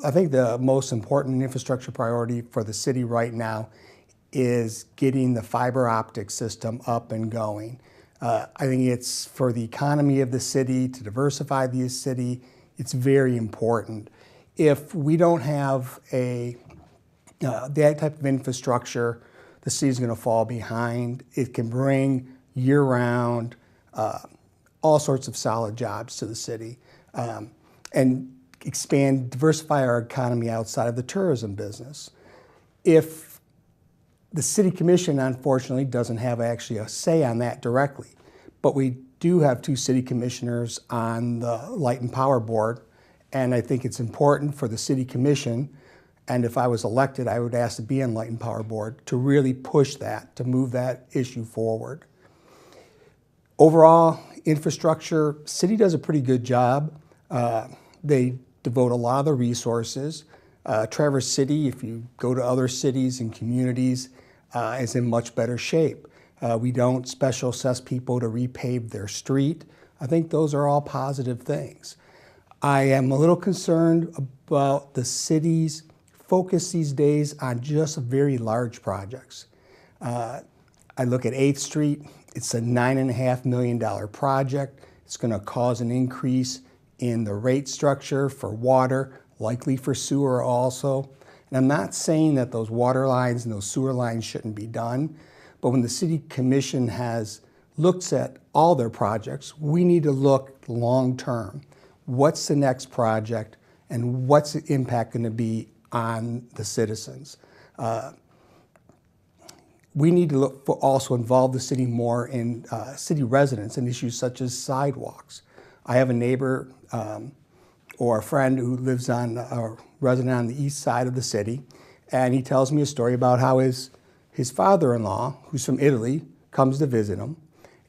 I think the most important infrastructure priority for the city right now is getting the fiber optic system up and going. I think it's for the economy of the city, to diversify the city, it's very important. If we don't have that type of infrastructure, the city's going to fall behind. It can bring year-round all sorts of solid jobs to the city and expand, diversify our economy outside of the tourism business. If the city commission, unfortunately, doesn't have actually a say on that directly, but we do have 2 city commissioners on the Light and Power Board, and I think it's important for the city commission, and if I was elected, I would ask to be on Light and Power Board to really push that, to move that issue forward. Overall, infrastructure, city does a pretty good job. They devote a lot of the resources. Traverse City, if you go to other cities and communities, is in much better shape. We don't special assess people to repave their street. I think those are all positive things. I am a little concerned about the city's focus these days on just very large projects. I look at 8th Street, it's a $9.5 million project. It's going to cause an increase in the rate structure for water, likely for sewer also. And I'm not saying that those water lines and those sewer lines shouldn't be done, but when the city commission looks at all their projects, we need to look long term. What's the next project and what's the impact going to be on the citizens? We need to also involve the city more in city residents and issues such as sidewalks. I have a neighbor or a friend who lives a resident on the east side of the city, and he tells me a story about how his father-in-law, who's from Italy, comes to visit him,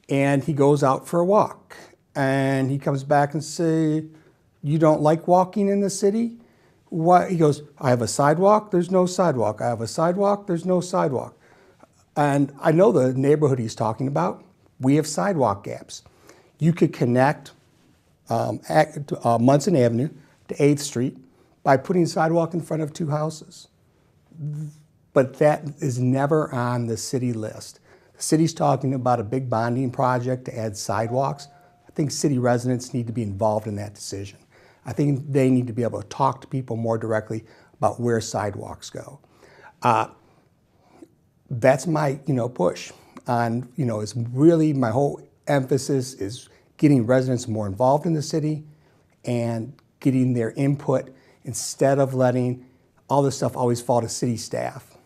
and he goes out for a walk, and he comes back and says, "You don't like walking in the city?" Why? He goes, "I have a sidewalk, there's no sidewalk. I have a sidewalk, there's no sidewalk." And I know the neighborhood he's talking about. We have sidewalk gaps. You could connect Munson Avenue to 8th Street by putting a sidewalk in front of 2 houses. But that is never on the city list. The city's talking about a big bonding project to add sidewalks. I think city residents need to be involved in that decision. I think they need to be able to talk to people more directly about where sidewalks go. That's my push on, is really my whole emphasis is getting residents more involved in the city and getting their input instead of letting all this stuff always fall to city staff.